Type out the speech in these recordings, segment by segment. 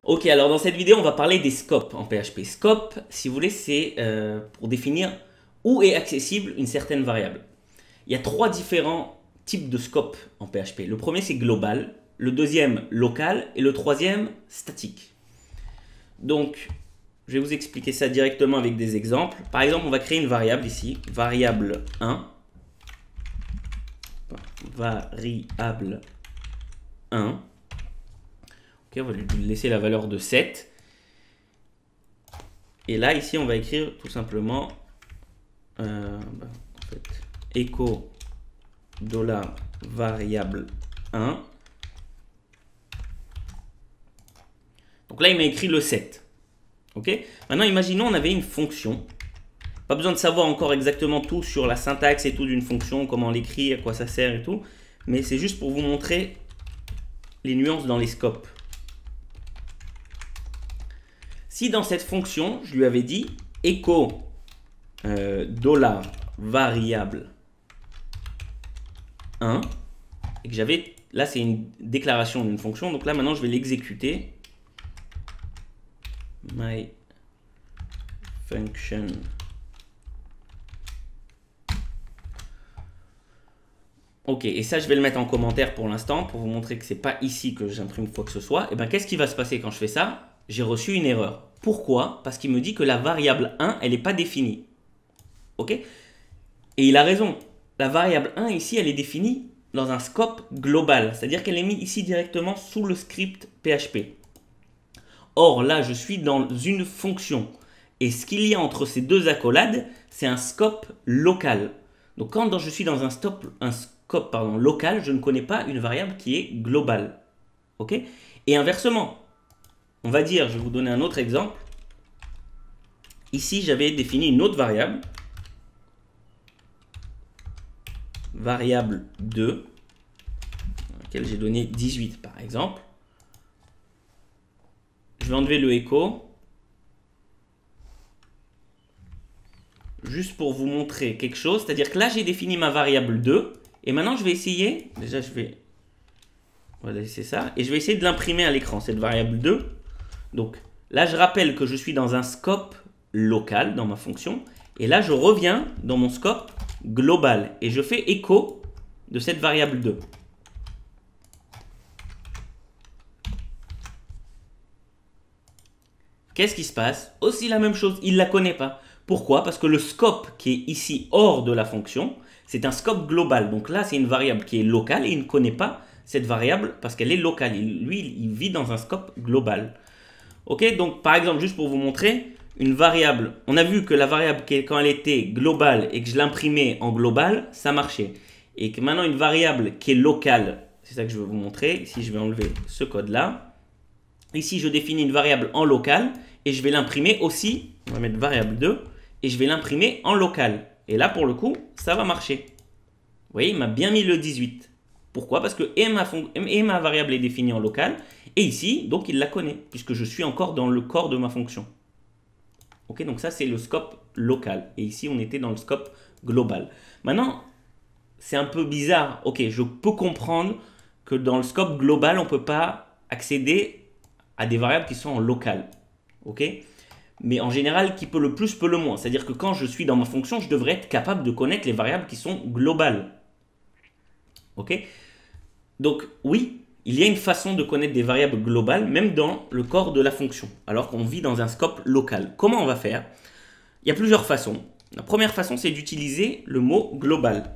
Ok, alors dans cette vidéo, on va parler des scopes en PHP. Scope, si vous voulez, c'est pour définir où est accessible une certaine variable. Il y a trois différents types de scopes en PHP. Le premier, c'est global, le deuxième, local, et le troisième, statique. Donc, je vais vous expliquer ça directement avec des exemples. Par exemple, on va créer une variable ici, variable 1. Variable 1. Ok, on va lui laisser la valeur de 7. Et là, ici, on va écrire tout simplement echo $variable 1. Donc là, il m'a écrit le 7. Ok. Maintenant, imaginons on avait une fonction. Pas besoin de savoir encore exactement tout sur la syntaxe et tout d'une fonction, comment on l'écrit, à quoi ça sert et tout. Mais c'est juste pour vous montrer les nuances dans les scopes. Si dans cette fonction, je lui avais dit echo $variable 1, et que j'avais, là c'est une déclaration d'une fonction, donc là maintenant je vais l'exécuter. My function ok, et ça je vais le mettre en commentaire pour l'instant pour vous montrer que c'est pas ici que j'imprime quoi que ce soit. Et bien qu'est-ce qui va se passer quand je fais ça? J'ai reçu une erreur. Pourquoi? Parce qu'il me dit que la variable 1 elle n'est pas définie. Ok? Et il a raison. La variable 1 ici elle est définie dans un scope global, c'est-à-dire qu'elle est mise ici directement sous le script PHP. Or là je suis dans une fonction. Et ce qu'il y a entre ces deux accolades, c'est un scope local. Donc quand je suis dans un scope local, je ne connais pas une variable qui est globale. Ok? Et inversement, on va dire, je vais vous donner un autre exemple. Ici, j'avais défini une autre variable. Variable 2, à laquelle j'ai donné 18 par exemple. Je vais enlever le echo. Juste pour vous montrer quelque chose. C'est-à-dire que là, j'ai défini ma variable 2. Et maintenant, je vais essayer. Déjà, on va laisser ça. Et je vais essayer de l'imprimer à l'écran, cette variable 2. Donc là, je rappelle que je suis dans un scope local dans ma fonction. Et là, je reviens dans mon scope global. Et je fais écho de cette variable 2. Qu'est-ce qui se passe? Aussi la même chose, il ne la connaît pas. Pourquoi? Parce que le scope qui est ici hors de la fonction, c'est un scope global. Donc là, c'est une variable qui est locale et il ne connaît pas cette variable parce qu'elle est locale. Lui, il vit dans un scope global. Ok, donc par exemple, juste pour vous montrer, une variable, on a vu que la variable, quand elle était globale et que je l'imprimais en global, ça marchait. Et que maintenant, une variable qui est locale, c'est ça que je veux vous montrer. Ici, je vais enlever ce code-là. Ici, je définis une variable en local et je vais l'imprimer aussi. On va mettre variable 2 et je vais l'imprimer en local. Et là, pour le coup, ça va marcher. Vous voyez, il m'a bien mis le 18. Pourquoi? Parce que ma variable est définie en local. Et ici, donc, il la connaît, puisque je suis encore dans le corps de ma fonction. Ok, donc ça, c'est le scope local. Et ici, on était dans le scope global. Maintenant, c'est un peu bizarre. Ok, je peux comprendre que dans le scope global, on ne peut pas accéder à des variables qui sont en local. Ok? Mais en général, qui peut le plus, peut le moins. C'est-à-dire que quand je suis dans ma fonction, je devrais être capable de connaître les variables qui sont globales. Ok? Donc, oui, il y a une façon de connaître des variables globales, même dans le corps de la fonction, alors qu'on vit dans un scope local. Comment on va faire? Il y a plusieurs façons. La première façon, c'est d'utiliser le mot global.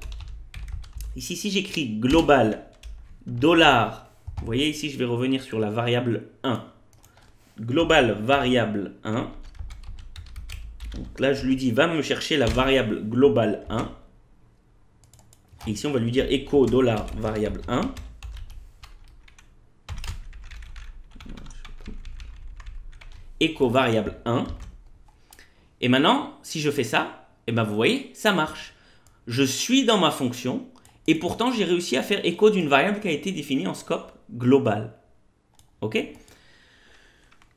Ici, si j'écris global, $, vous voyez ici, je vais revenir sur la variable 1. Global variable 1. Donc là, je lui dis, va me chercher la variable globale 1. Et ici, on va lui dire echo $, variable 1. Echo variable 1. Et maintenant, si je fais ça, et ben vous voyez, ça marche. Je suis dans ma fonction et pourtant, j'ai réussi à faire écho d'une variable qui a été définie en scope global. Ok?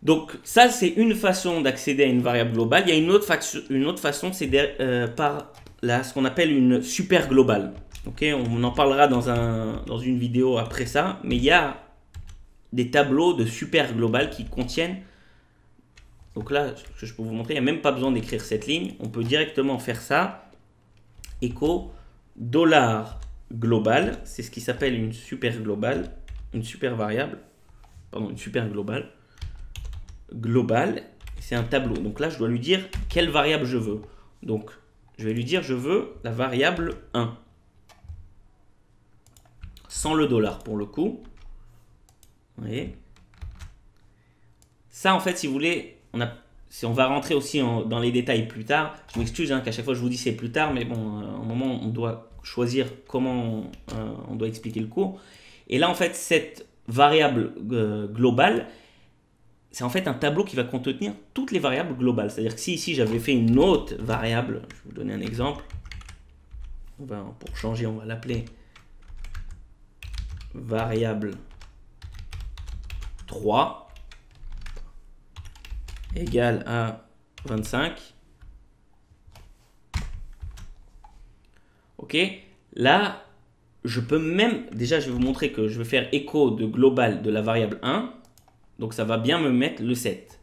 Donc ça, c'est une façon d'accéder à une variable globale. Il y a une autre façon, c'est par ce qu'on appelle une super globale. Okay, on en parlera dans une vidéo après ça. Mais il y a des tableaux de super global qui contiennent. Donc là, ce que je peux vous montrer, il n'y a même pas besoin d'écrire cette ligne. On peut directement faire ça. Echo dollar global, c'est ce qui s'appelle une super globale, une super variable, pardon, une super globale. Global, c'est un tableau. Donc là, je dois lui dire quelle variable je veux. Donc, je vais lui dire, je veux la variable 1. Sans le dollar pour le coup. Vous voyez. Ça, en fait, si vous voulez, on va rentrer aussi dans les détails plus tard. Je m'excuse qu'à chaque fois je vous dis c'est plus tard, mais bon, à un moment, on doit choisir comment on doit expliquer le cours. Et là, en fait, cette variable globale, c'est en fait un tableau qui va contenir toutes les variables globales. C'est-à-dire que si ici, j'avais fait une autre variable, je vais vous donner un exemple. Pour changer, on va l'appeler variable 3 égale à 25. Ok, là, je peux même, déjà je vais vous montrer que je vais faire écho de global de la variable 1. Donc ça va bien me mettre le 7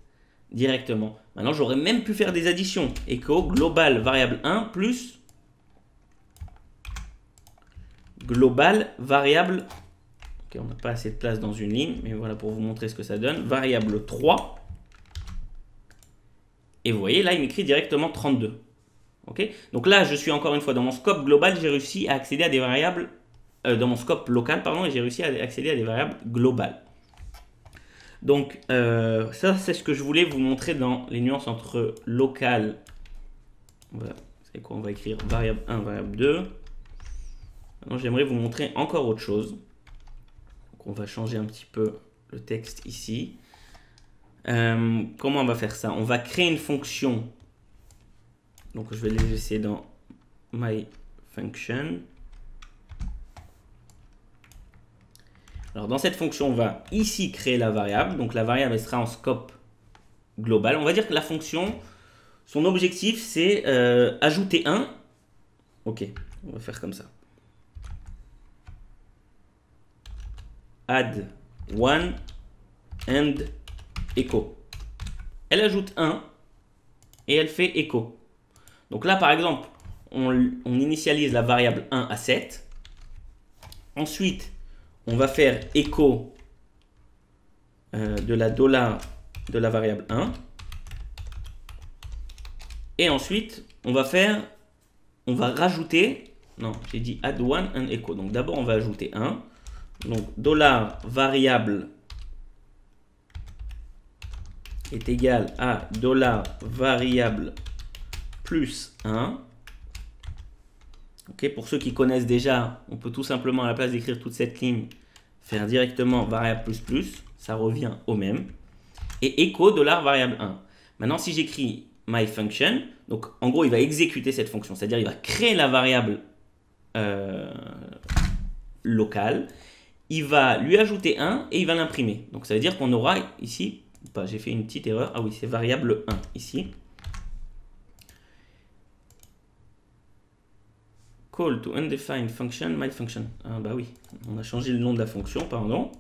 directement. Maintenant, j'aurais même pu faire des additions. Écho global variable 1 plus global variable. Ok, on n'a pas assez de place dans une ligne, mais voilà pour vous montrer ce que ça donne. Variable 3. Et vous voyez, là, il m'écrit directement 32. Ok, donc là, je suis encore une fois dans mon scope global, j'ai réussi à accéder à des variables, dans mon scope local, pardon, et j'ai réussi à accéder à des variables globales. Donc, ça, c'est ce que je voulais vous montrer dans les nuances entre local. C'est quoi? On va écrire variable 1, variable 2. Maintenant, j'aimerais vous montrer encore autre chose. Donc, on va changer un petit peu le texte ici. Comment on va faire ça? On va créer une fonction. Donc, je vais les laisser dans my function. Alors, dans cette fonction, on va ici créer la variable. Donc, la variable, elle sera en scope global. On va dire que la fonction, son objectif, c'est ajouter 1. Ok, on va faire comme ça. Add 1 and echo. Elle ajoute 1 et elle fait echo. Donc là, par exemple, on initialise la variable 1 à 7. Ensuite, on va faire echo de la variable 1. Et ensuite, on va rajouter, non, j'ai dit add 1 and echo. Donc d'abord, on va ajouter 1. Donc $variable est égal à $variable plus 1. Ok, pour ceux qui connaissent déjà, on peut tout simplement, à la place d'écrire toute cette ligne, faire directement variable plus plus, ça revient au même. Et echo $variable 1. Maintenant, si j'écris my function, donc en gros, il va exécuter cette fonction, c'est-à-dire il va créer la variable locale, il va lui ajouter 1 et il va l'imprimer. Donc ça veut dire qu'on aura ici, j'ai fait une petite erreur, ah oui, c'est variable 1 ici. Call to undefined function, my function. Ah bah oui, on a changé le nom de la fonction, pardon.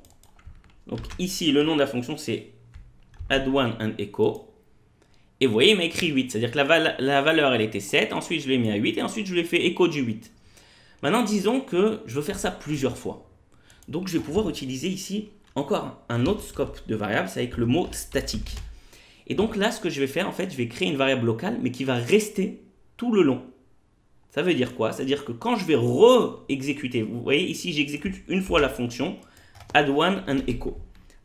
Donc ici, le nom de la fonction, c'est add1 and echo. Et vous voyez, il m'a écrit 8, c'est-à-dire que la valeur, elle était 7, ensuite je l'ai mis à 8, et ensuite je lui ai fait echo du 8. Maintenant, disons que je veux faire ça plusieurs fois. Donc je vais pouvoir utiliser ici encore un autre scope de variable, c'est avec le mot statique. Et donc là, ce que je vais faire, en fait, je vais créer une variable locale, mais qui va rester tout le long. Ça veut dire quoi? C'est-à-dire que quand je vais re-exécuter, vous voyez ici, j'exécute une fois la fonction add1 and echo.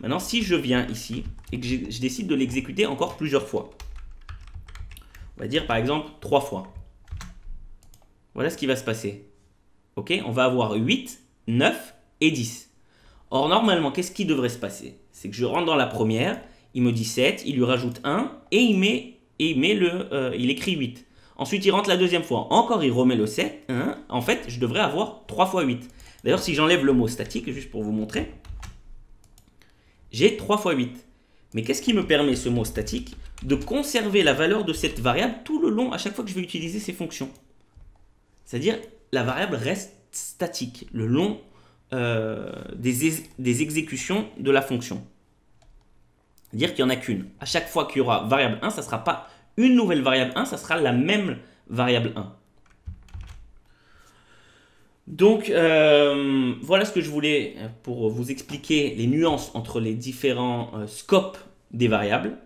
Maintenant, si je viens ici et que je décide de l'exécuter encore plusieurs fois, on va dire par exemple 3 fois. Voilà ce qui va se passer. Ok, on va avoir 8, 9 et 10. Or, normalement, qu'est-ce qui devrait se passer? C'est que je rentre dans la première, il me dit 7, il lui rajoute 1 et il écrit 8. Ensuite, il rentre la deuxième fois. Encore, il remet le 7. Hein. En fait, je devrais avoir 3 fois 8. D'ailleurs, si j'enlève le mot statique, juste pour vous montrer, j'ai 3 fois 8. Mais qu'est-ce qui me permet, ce mot statique, de conserver la valeur de cette variable tout le long, à chaque fois que je vais utiliser ces fonctions? C'est-à-dire, la variable reste statique le long des exécutions de la fonction. Dire qu'il n'y en a qu'une. À chaque fois qu'il y aura variable 1, ça ne sera pas une nouvelle variable 1, ça sera la même variable 1. Donc, voilà ce que je voulais pour vous expliquer les nuances entre les différents scopes des variables.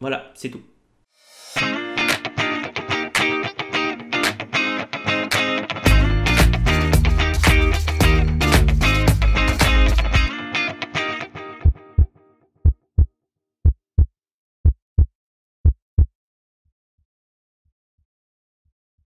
Voilà, c'est tout.